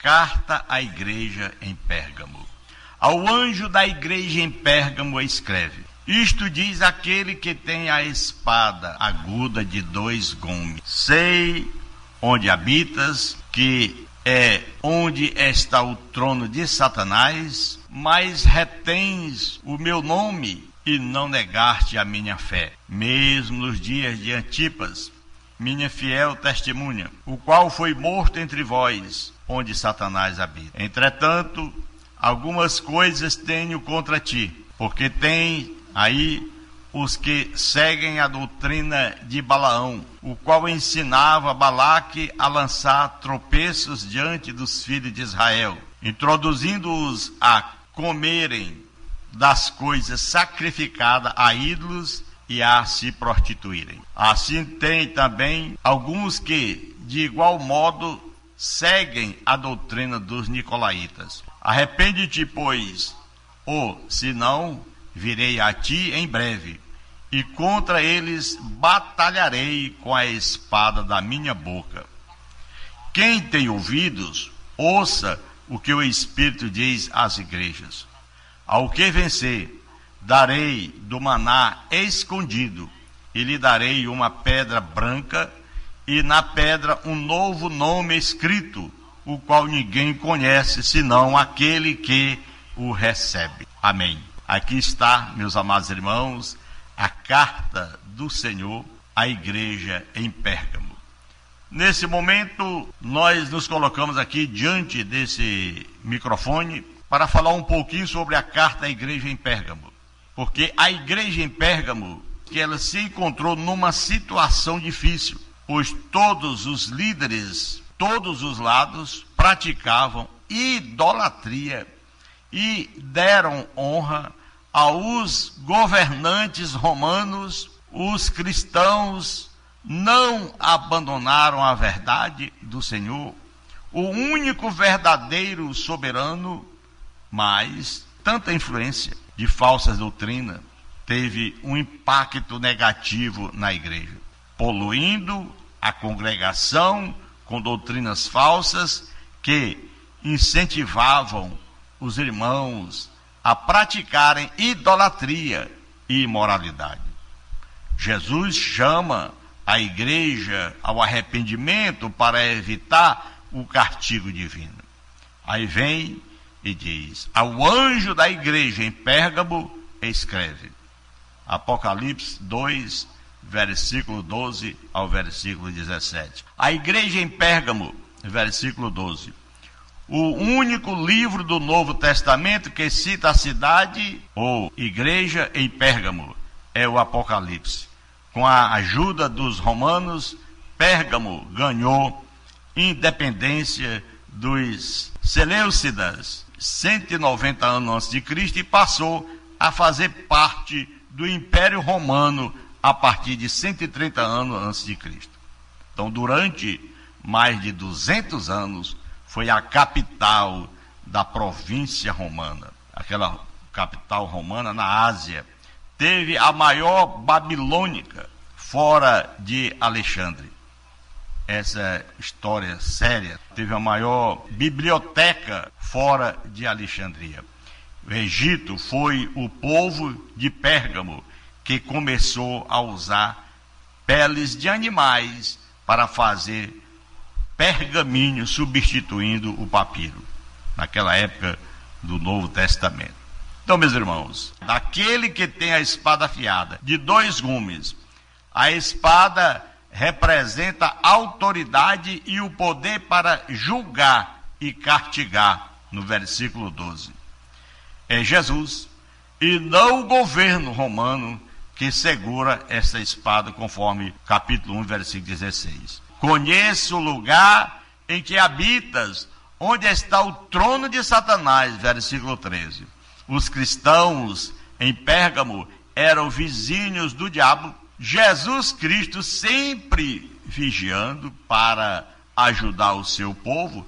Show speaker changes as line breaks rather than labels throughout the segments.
carta à igreja em Pérgamo. Ao anjo da igreja em Pérgamo escreve: isto diz aquele que tem a espada aguda de 2 gumes. Sei onde habitas, que é onde está o trono de Satanás, mas retens o meu nome e não negaste a minha fé, mesmo nos dias de Antipas, minha fiel testemunha, o qual foi morto entre vós, onde Satanás habita. Entretanto, algumas coisas tenho contra ti, porque tem aí os que seguem a doutrina de Balaão, o qual ensinava Balaque a lançar tropeços diante dos filhos de Israel, introduzindo-os a comerem das coisas sacrificadas a ídolos e a se prostituírem. Assim tem também alguns que, de igual modo, seguem a doutrina dos nicolaítas. Arrepende-te, pois, ou, se não, virei a ti em breve, e contra eles batalharei com a espada da minha boca. Quem tem ouvidos, ouça o que o Espírito diz às igrejas. Ao que vencer, darei do maná escondido, e lhe darei uma pedra branca, e na pedra um novo nome escrito, o qual ninguém conhece, senão aquele que o recebe. Amém. Aqui está, meus amados irmãos, a carta do Senhor à igreja em Pérgamo. Nesse momento, nós nos colocamos aqui diante desse microfone para falar um pouquinho sobre a carta à igreja em Pérgamo. Porque a igreja em Pérgamo, que ela se encontrou numa situação difícil, pois todos os líderes, todos os lados, praticavam idolatria e deram honra aos governantes romanos. Os cristãos não abandonaram a verdade do Senhor, o único verdadeiro soberano, mas tanta influência de falsas doutrinas teve um impacto negativo na igreja, poluindo a congregação com doutrinas falsas que incentivavam os irmãos a praticarem idolatria e imoralidade. Jesus chama a igreja ao arrependimento para evitar o castigo divino. Aí vem e diz: ao anjo da igreja em Pérgamo escreve. Apocalipse 2, versículo 12 ao versículo 17. A igreja em Pérgamo, versículo 12. O único livro do Novo Testamento que cita a cidade ou igreja em Pérgamo é o Apocalipse. Com a ajuda dos romanos, Pérgamo ganhou independência dos Seleucidas 190 anos antes de Cristo e passou a fazer parte do Império Romano a partir de 130 anos antes de Cristo. Então, durante mais de 200 anos, foi a capital da província romana, aquela capital romana na Ásia. Teve a maior babilônica fora de Alexandre. Essa história séria. Teve a maior biblioteca fora de Alexandria. O Egito foi o povo de Pérgamo que começou a usar peles de animais para fazer pergaminho, substituindo o papiro, naquela época do Novo Testamento. Então, meus irmãos, daquele que tem a espada afiada de 2 gumes, a espada representa a autoridade e o poder para julgar e castigar, no versículo 12. É Jesus e não o governo romano que segura essa espada, conforme capítulo 1, versículo 16. Conheço o lugar em que habitas, onde está o trono de Satanás, versículo 13. Os cristãos em Pérgamo eram vizinhos do diabo. Jesus Cristo, sempre vigiando para ajudar o seu povo,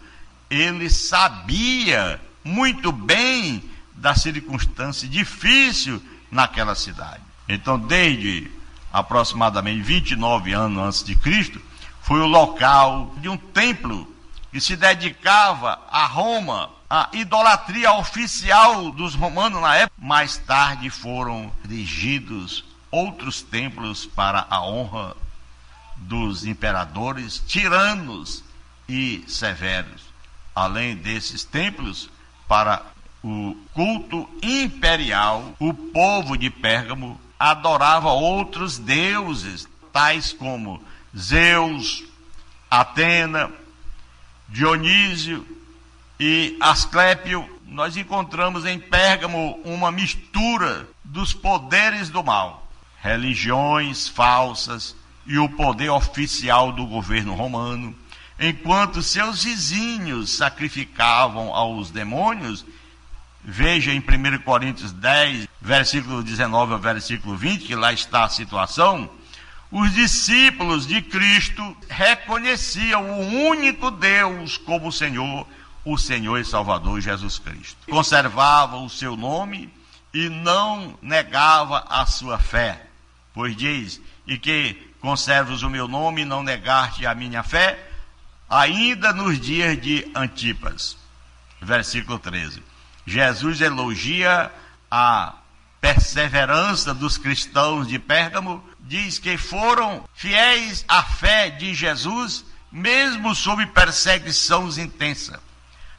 ele sabia muito bem da circunstância difícil naquela cidade. Então, desde aproximadamente 29 anos antes de Cristo, foi o local de um templo que se dedicava a Roma, a idolatria oficial dos romanos na época. Mais tarde foram erigidos outros templos para a honra dos imperadores, tiranos e severos. Além desses templos, para o culto imperial, o povo de Pérgamo adorava outros deuses, tais como Zeus, Atena, Dionísio e Asclépio. Nós encontramos em Pérgamo uma mistura dos poderes do mal, religiões falsas e o poder oficial do governo romano. Enquanto seus vizinhos sacrificavam aos demônios, veja em 1 Coríntios 10, versículo 19 ao versículo 20, que lá está a situação, os discípulos de Cristo reconheciam o único Deus como Senhor, o Senhor e Salvador Jesus Cristo. Conservavam o seu nome e não negava a sua fé, pois diz, e que conservas o meu nome e não negaste a minha fé, ainda nos dias de Antipas. Versículo 13. Jesus elogia a perseverança dos cristãos de Pérgamo, diz que foram fiéis à fé de Jesus, mesmo sob perseguição intensa.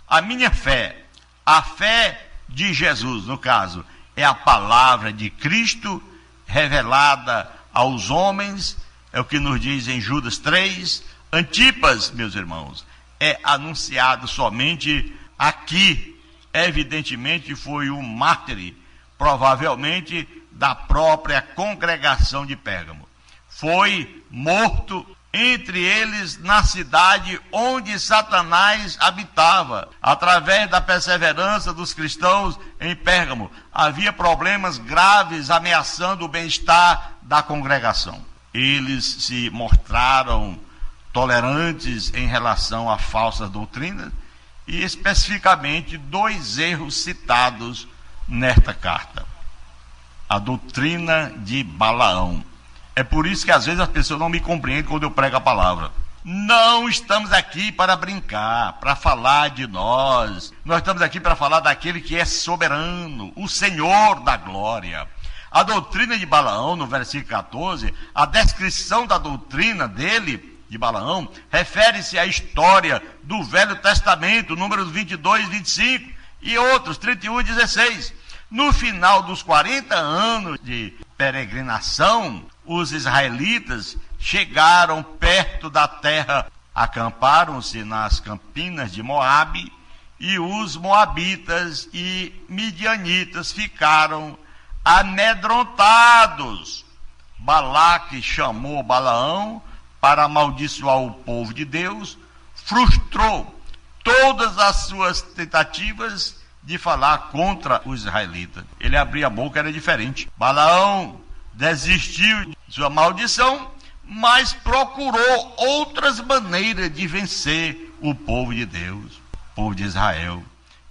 A minha fé, a fé de Jesus, no caso, é a palavra de Cristo revelada aos homens, é o que nos diz em Judas 3. Antipas, meus irmãos, é anunciado somente aqui. Evidentemente foi um mártir, provavelmente da própria congregação de Pérgamo. Foi morto entre eles na cidade onde Satanás habitava. Através da perseverança dos cristãos em Pérgamo, havia problemas graves ameaçando o bem-estar da congregação. Eles se mostraram tolerantes em relação a falsas doutrinas, e especificamente 2 erros citados nesta carta. A doutrina de Balaão. É por isso que às vezes as pessoas não me compreendem quando eu prego a palavra. Não estamos aqui para brincar, para falar de nós. Nós estamos aqui para falar daquele que é soberano, o Senhor da glória. A doutrina de Balaão, no versículo 14, a descrição da doutrina dele, de Balaão, refere-se à história do Velho Testamento, números 22, 25 e outros, 31 e 16. No final dos 40 anos de peregrinação, os israelitas chegaram perto da terra, acamparam-se nas campinas de Moabe, e os moabitas e midianitas ficaram amedrontados. Balaque chamou Balaão para amaldiçoar o povo de Deus, frustrou todas as suas tentativas de falar contra os israelitas. Ele abria a boca, era diferente. Balaão desistiu de sua maldição, mas procurou outras maneiras de vencer o povo de Deus, o povo de Israel.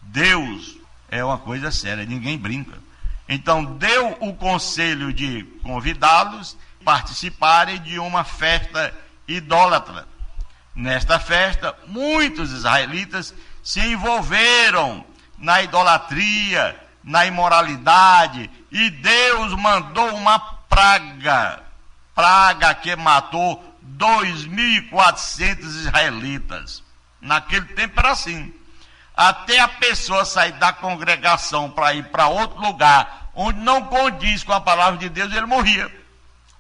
Deus é uma coisa séria, ninguém brinca. Então deu o conselho de convidá-los participarem de uma festa idólatra. Nesta festa, muitos israelitas se envolveram na idolatria, na imoralidade, e Deus mandou uma praga que matou 2.400 israelitas. Naquele tempo era assim. Até a pessoa sair da congregação para ir para outro lugar, onde não condiz com a palavra de Deus, ele morria.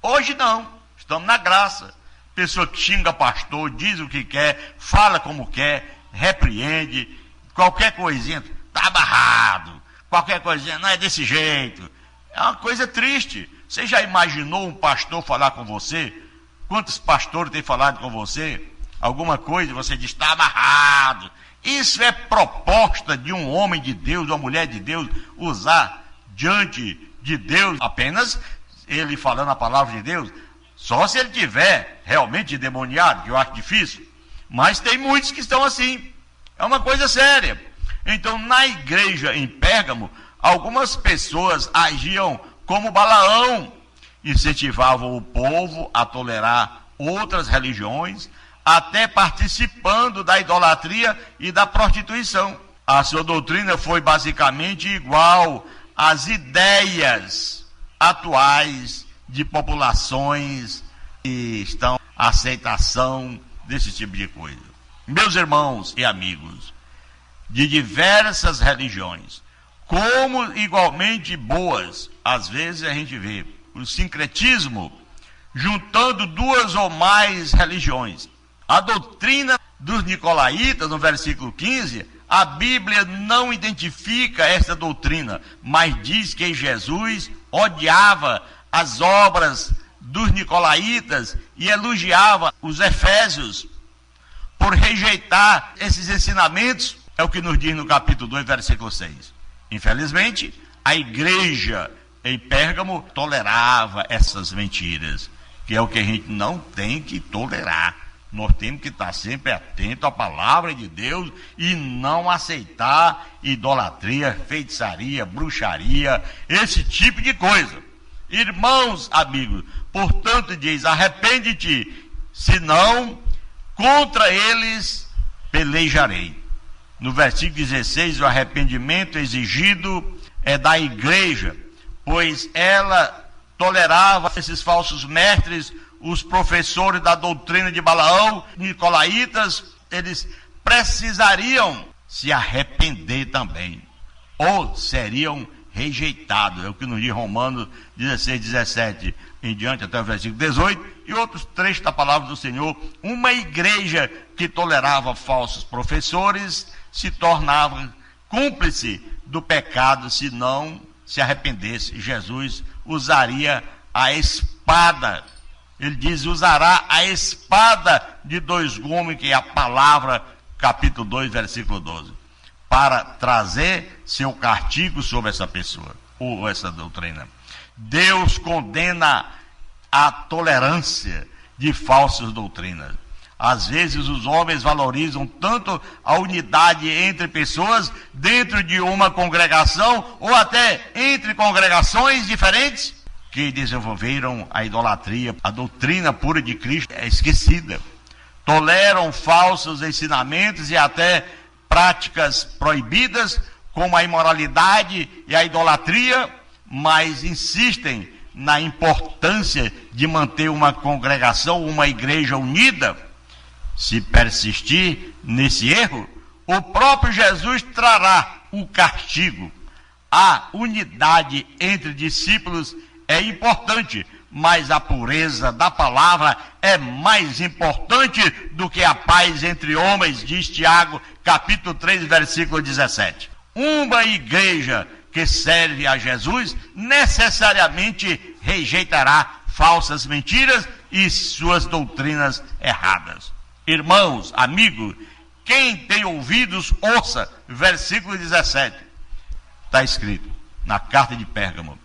Hoje não, estamos na graça. Pessoa que xinga pastor, diz o que quer, fala como quer, repreende, qualquer coisinha, está abarrado, qualquer coisinha, não é desse jeito. É uma coisa triste. Você já imaginou um pastor falar com você? Quantos pastores têm falado com você? Alguma coisa, você diz, está amarrado. Isso é proposta de um homem de Deus, de uma mulher de Deus, usar diante de Deus apenas ele falando a palavra de Deus, só se ele tiver realmente endemoniado, que eu acho difícil, mas tem muitos que estão assim, é uma coisa séria. Então, na igreja em Pérgamo, algumas pessoas agiam como Balaão, incentivavam o povo a tolerar outras religiões, até participando da idolatria e da prostituição. A sua doutrina foi basicamente igual às ideias atuais de populações que estão à aceitação desse tipo de coisa. Meus irmãos e amigos, de diversas religiões, como igualmente boas, às vezes a gente vê o sincretismo juntando duas ou mais religiões. A doutrina dos nicolaítas, no versículo 15, a Bíblia não identifica esta doutrina, mas diz que Jesus odiava as obras dos nicolaítas e elogiava os efésios por rejeitar esses ensinamentos. É o que nos diz no capítulo 2, versículo 6. Infelizmente, a igreja em Pérgamo tolerava essas mentiras, que é o que a gente não tem que tolerar. Nós temos que estar sempre atentos à palavra de Deus e não aceitar idolatria, feitiçaria, bruxaria, esse tipo de coisa. Irmãos, amigos, portanto diz, arrepende-te, senão contra eles pelejarei. No versículo 16, o arrependimento exigido é da igreja, pois ela tolerava esses falsos mestres, os professores da doutrina de Balaão, nicolaítas. Eles precisariam se arrepender também, ou seriam rejeitados. É o que nos diz Romanos 16, 17 em diante, até o versículo 18, e outros trechos da palavra do Senhor. Uma igreja que tolerava falsos professores se tornava cúmplice do pecado se não se arrependesse. Jesus usaria a espada. Ele diz, usará a espada de dois gumes, que é a palavra, capítulo 2, versículo 12, para trazer seu castigo sobre essa pessoa, ou essa doutrina. Deus condena a tolerância de falsas doutrinas. Às vezes os homens valorizam tanto a unidade entre pessoas dentro de uma congregação, ou até entre congregações diferentes, que desenvolveram a idolatria. A doutrina pura de Cristo é esquecida. Toleram falsos ensinamentos e até práticas proibidas, como a imoralidade e a idolatria, mas insistem na importância de manter uma congregação, uma igreja unida. Se persistir nesse erro, o próprio Jesus trará o castigo. A unidade entre discípulos é importante, mas a pureza da palavra é mais importante do que a paz entre homens, diz Tiago, capítulo 3, versículo 17. Uma igreja que serve a Jesus necessariamente rejeitará falsas mentiras e suas doutrinas erradas. Irmãos, amigos, quem tem ouvidos, ouça. Versículo 17. Está escrito na carta de Pérgamo.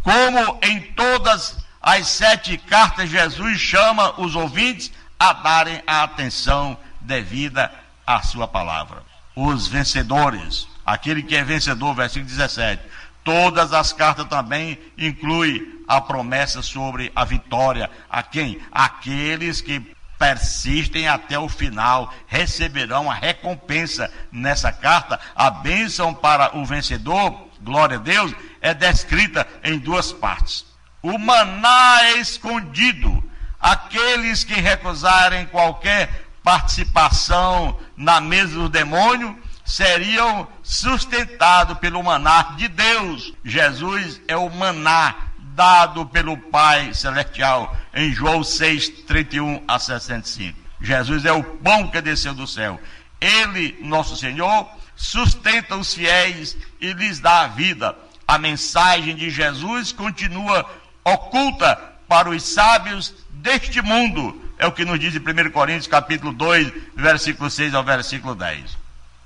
Como em todas as 7 cartas, Jesus chama os ouvintes a darem a atenção devida à sua palavra. Os vencedores, aquele que é vencedor, versículo 17. Todas as cartas também incluem a promessa sobre a vitória. A quem? Aqueles que persistem até o final receberão a recompensa. Nessa carta, a bênção para o vencedor, glória a Deus, é descrita em 2 partes. O maná é escondido. Aqueles que recusarem qualquer participação na mesa do demônio seriam sustentados pelo maná de Deus. Jesus é o maná dado pelo Pai Celestial, em João 6, 31 a 65. Jesus é o pão que desceu do céu. Ele, nosso Senhor, sustenta os fiéis e lhes dá a vida. A mensagem de Jesus continua oculta para os sábios deste mundo. É o que nos diz em 1 Coríntios, capítulo 2, versículo 6 ao versículo 10.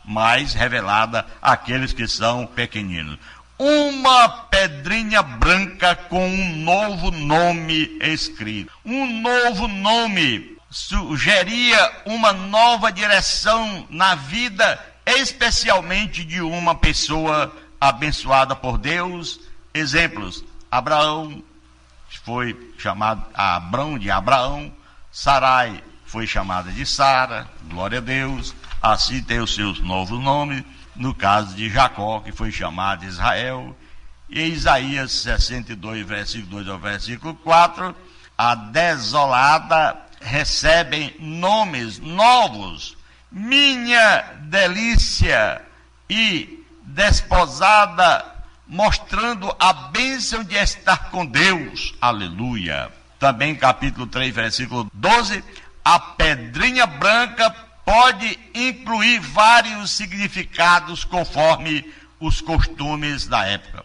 Mas revelada àqueles que são pequeninos. Uma pedrinha branca com um novo nome escrito. Um novo nome sugeria uma nova direção na vida, especialmente de uma pessoa abençoada por Deus. Exemplos: Abraão foi chamado Abrão de Abraão, Sarai foi chamada de Sara, glória a Deus, assim tem os seus novos nomes, no caso de Jacó, que foi chamado de Israel. E em Isaías 62, versículo 2 ao versículo 4, a desolada recebem nomes novos, minha delícia, e desposada, mostrando a bênção de estar com Deus, aleluia. Também capítulo 3, versículo 12, a pedrinha branca pode incluir vários significados conforme os costumes da época.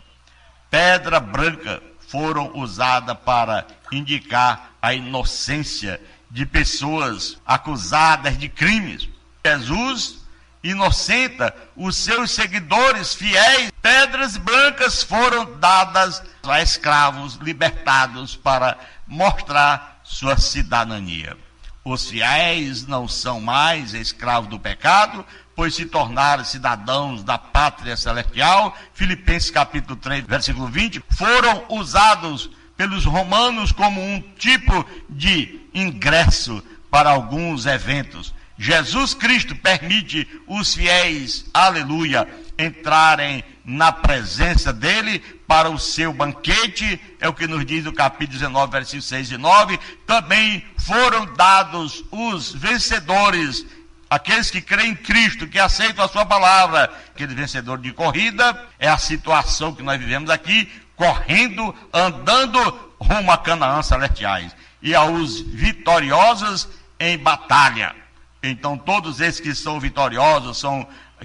Pedra branca foram usadas para indicar a inocência de pessoas acusadas de crimes. Jesus inocenta os seus seguidores fiéis. Pedras brancas foram dadas a escravos libertados para mostrar sua cidadania. Os fiéis não são mais escravos do pecado, pois se tornaram cidadãos da pátria celestial. Filipenses capítulo 3, versículo 20, foram usados pelos romanos como um tipo de ingresso para alguns eventos. Jesus Cristo permite os fiéis, aleluia, entrarem na presença dele para o seu banquete, é o que nos diz o capítulo 19, versículos 6 e 9. Também foram dados os vencedores, aqueles que creem em Cristo, que aceitam a sua palavra. Aquele vencedor de corrida é a situação que nós vivemos aqui, correndo, andando rumo a Canaã celestiais. E aos vitoriosos em batalha. Então todos esses que são vitoriosos,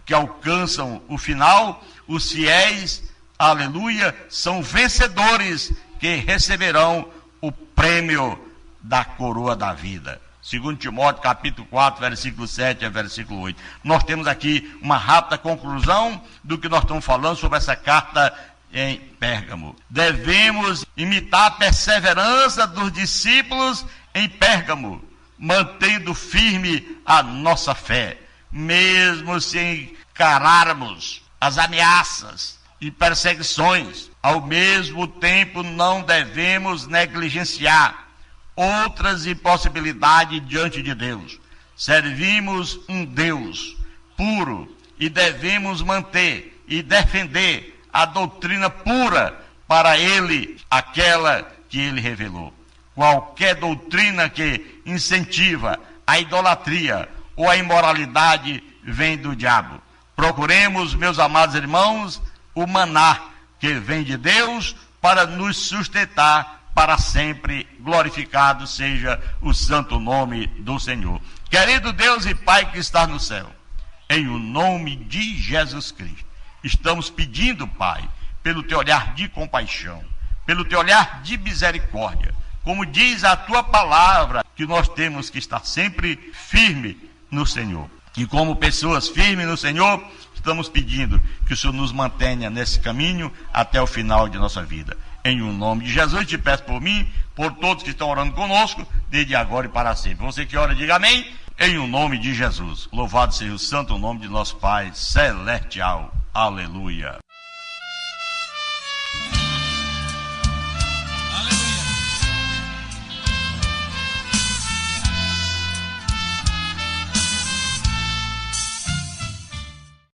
que alcançam o final, os fiéis, aleluia, são vencedores que receberão o prêmio da coroa da vida. Segundo Timóteo, capítulo 4, versículo 7 a versículo 8. Nós temos aqui uma rápida conclusão do que nós estamos falando sobre essa carta em Pérgamo. Devemos imitar a perseverança dos discípulos em Pérgamo, mantendo firme a nossa fé, mesmo se encararmos as ameaças e perseguições. Ao mesmo tempo, não devemos negligenciar outras impossibilidades diante de Deus. Servimos um Deus puro e devemos manter e defender a doutrina pura para ele, aquela que ele revelou. Qualquer doutrina que incentiva a idolatria ou a imoralidade vem do diabo. Procuremos, meus amados irmãos, o maná que vem de Deus para nos sustentar para sempre. Glorificado seja o santo nome do Senhor. Querido Deus e Pai que está no céu, em o nome de Jesus Cristo, estamos pedindo, Pai, pelo teu olhar de compaixão, pelo teu olhar de misericórdia, como diz a tua palavra, que nós temos que estar sempre firme no Senhor. E como pessoas firmes no Senhor, estamos pedindo que o Senhor nos mantenha nesse caminho até o final de nossa vida. Em o nome de Jesus, te peço por mim, por todos que estão orando conosco, desde agora e para sempre. Você que ora, diga amém. Em o nome de Jesus. Louvado seja o santo nome de nosso Pai celestial. Aleluia.